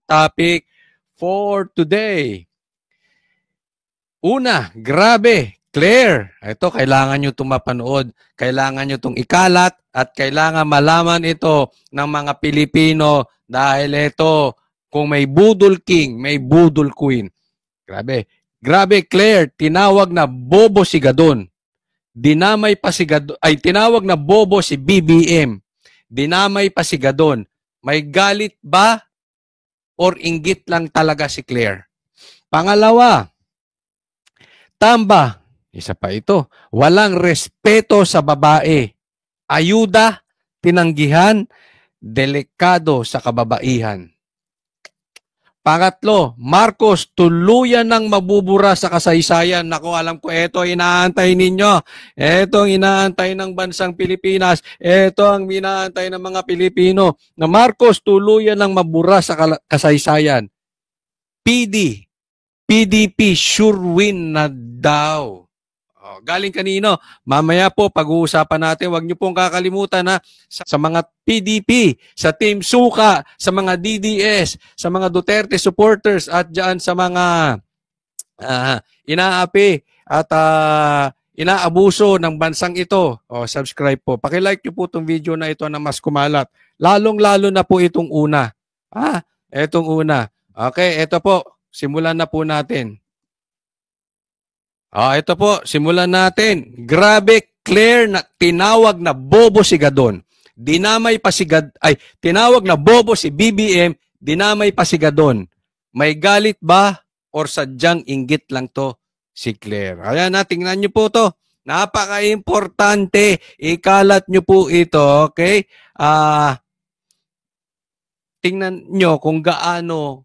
topic for today. Una, grabe, Claire. Ito, kailangan nyo itong mapanood. Kailangan nyo itong ikalat at kailangan malaman ito ng mga Pilipino dahil ito, kung may budol king, may budol queen. Grabe. Grabe, Claire, tinawag na bobo si Gadon. Dinamay pa si Gadon, ay tinawag na bobo si BBM. Dinamay pa si Gadon. May galit ba or inggit lang talaga si Claire? Pangalawa, tamba, isa pa ito, walang respeto sa babae. Ayuda, tinanggihan, delikado sa kababaihan. Pangatlo, Marcos, tuluyan ng mabubura sa kasaysayan. Naku, alam ko, ito inaantay ninyo. Ito ang inaantay ng bansang Pilipinas. Ito ang inaantay ng mga Pilipino. Na Marcos, tuluyan ng mabura sa kasaysayan. PDP, sure win na daw. Galing kanino? Mamaya po, pag-uusapan natin. Huwag niyo pong kakalimutan na sa mga PDP, sa Team Suka, sa mga DDS, sa mga Duterte supporters at dyan sa mga inaapi at inaabuso ng bansang ito. Subscribe po. Pakilike niyo po itong video na ito na mas kumalat. Lalong-lalo na po itong una. Itong una. Okay, ito po. Simulan na po natin. Ito po, simulan natin. Grabe, Claire, na tinawag na bobo si Gadon. Dinamay pa si tinawag na bobo si BBM, dinamay pa si Gadon. May galit ba or sadyang inggit lang to si Claire? Ayan na, tingnan nyo po to. Napaka-importante. Ikalat nyo po ito, okay? Tingnan nyo kung gaano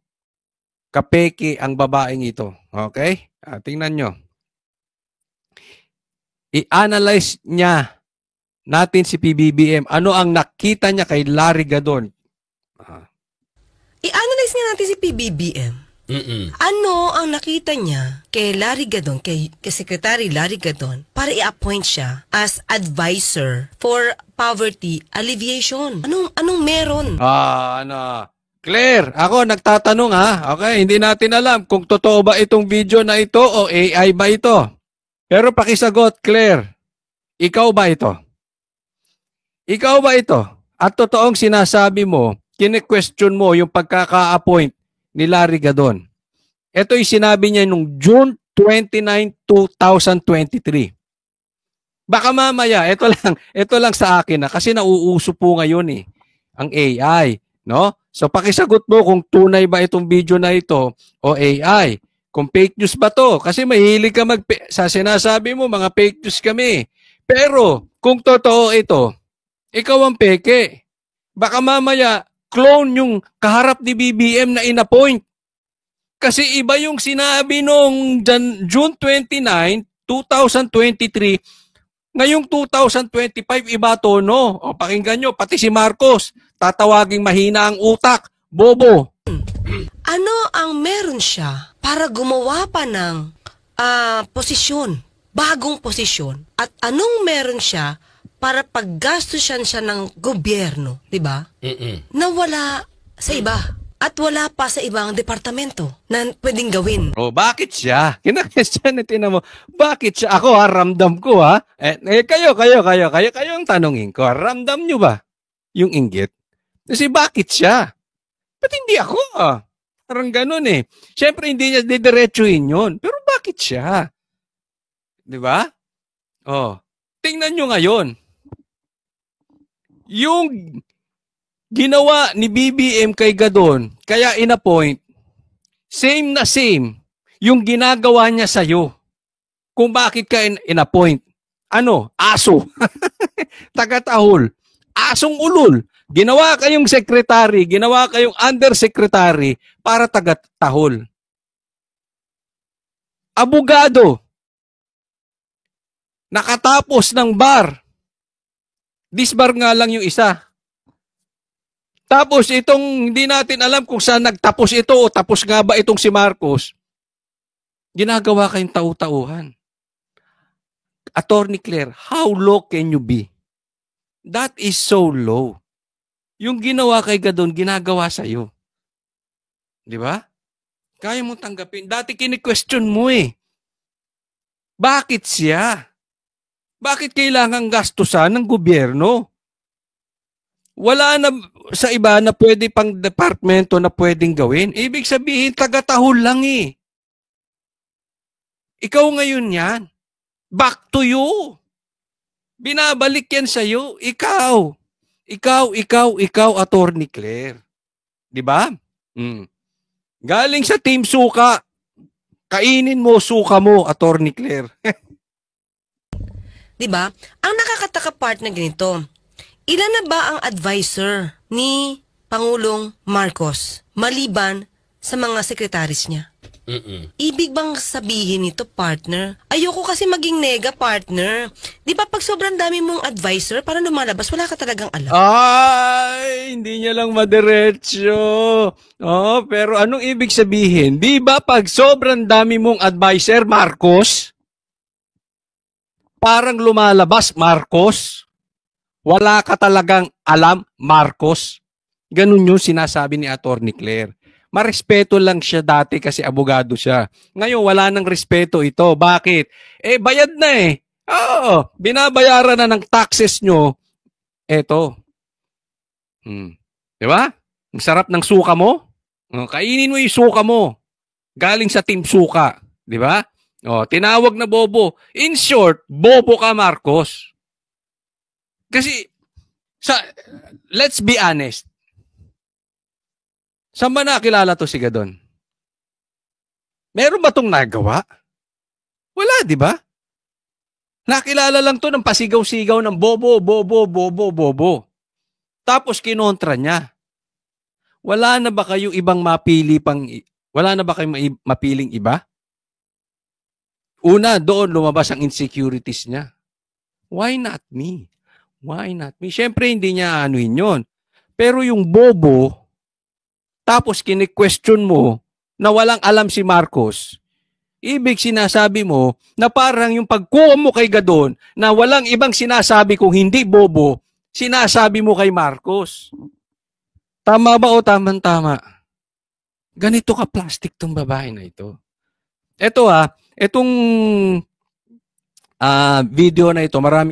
kapeki ang babaeng ito. Okay? Tingnan nyo. I-analyze niya natin si PBBM. Ano ang nakita niya kay Larry Gadon? I-analyze niya natin si PBBM. Ano ang nakita niya kay Larry Gadon, kay Secretary Larry Gadon, para i-appoint siya as advisor for poverty alleviation? Anong meron? Claire, ako nagtatanong Okay, hindi natin alam kung totoo ba itong video na ito o AI ba ito. Pero pakisagot, Claire, ikaw ba ito? Ikaw ba ito? At totoong sinasabi mo, kine-question mo yung pagkaka-appoint ni Larry Gadon. Ito'y sinabi niya nung June 29, 2023. Baka mamaya, ito lang sa akin kasi nauuso po ngayon ang AI, no? So pakisagot mo kung tunay ba itong video na ito o AI. Kung fake news ba to? Kasi mahilig ka sa sinasabi mo, mga fake news kami. Pero, kung totoo ito, ikaw ang peke. Baka mamaya, clone yung kaharap ni BBM na inappoint. Kasi iba yung sinabi nung June 29, 2023, ngayong 2025, iba tono. Pakinggan nyo, pati si Marcos, tatawaging mahina ang utak, bobo. Ano ang meron siya para gumawa pa ng posisyon, bagong posisyon? At anong meron siya para paggastusan siya ng gobyerno, di ba? Na wala sa iba at wala pa sa ibang departamento na pwedeng gawin. Bakit siya? Kinakasyan natin mo, bakit siya? Ako ramdam ko kayo ang tanungin ko, ramdam nyo ba yung inggit? Kasi bakit siya? Ba't hindi ako Parang ganun Siyempre, hindi niya didiretsuhin yun. Pero bakit siya? Di ba? Tingnan nyo ngayon. Yung ginawa ni BBM kay Gadon, kaya in-appoint, same na same yung ginagawa niya sa'yo. Kung bakit ka in-appoint. Aso. Tagatahol. Asong ulol. Ginawa kayong secretary, ginawa kayong undersecretary para tagatahol. Abogado. Nakatapos ng bar. Disbar nga lang yung isa. Tapos itong hindi natin alam kung saan nagtapos ito o tapos nga ba itong si Marcos. Ginagawa kayong tau-tauhan. Attorney Claire, how low can you be? That is so low. Yung ginawa kay Gadon, ginagawa sa'yo. Di ba? Kaya mong tanggapin. Dati kini-question mo eh. Bakit siya? Bakit kailangang gastusan ng gobyerno? Wala na sa iba na pwede pang departmento na pwedeng gawin. Ibig sabihin, taga-tahol lang eh. Ikaw ngayon yan. Back to you. Binabalik yan sa'yo. Ikaw, Attorney Claire. Di ba? Galing sa Team Suka. Kainin mo suka mo, Attorney Claire. Di ba? Ang nakakataka part na ganito, ilan na ba ang advisor ni Pangulong Marcos maliban sa mga sekretaris niya? Ibig bang sabihin nito, partner? Ayoko kasi maging nega, partner. Di ba pag sobrang dami mong advisor, para lumalabas, wala ka talagang alam. Ay, hindi niya lang madiretso. Oh, pero anong ibig sabihin? Di ba pag sobrang dami mong advisor, Marcos, parang lumalabas, Marcos? Wala ka talagang alam, Marcos? Ganun yung sinasabi ni Attorney Claire. Marespeto lang siya dati kasi abogado siya. Ngayon, wala nang respeto ito. Bakit? Eh, bayad na eh. Oo, binabayaran na ng taxes nyo. Eto. Di ba? Ang sarap ng suka mo. Kainin mo yung suka mo. Galing sa Team Suka. Di ba? Tinawag na bobo. In short, bobo ka, Marcos. Kasi, let's be honest. Saan ba nakilala to si Gadon? Meron ba tong nagawa? Wala, di ba? Nakilala lang to ng pasigaw-sigaw ng bobo. Tapos kinontra niya. Wala na ba kayong ibang wala na ba kayong mapiling iba? Una, doon lumabas ang insecurities niya. Why not me? Why not me? Siyempre, hindi niya anuhin yun. Pero yung bobo, tapos kini-question mo na walang alam si Marcos, ibig sinasabi mo na parang yung pagkuha mo kay Gadon na walang ibang sinasabi kung hindi bobo, sinasabi mo kay Marcos. Tama ba o tama-tama? Ganito ka plastic tong babae na ito. Ito itong video na ito, maraming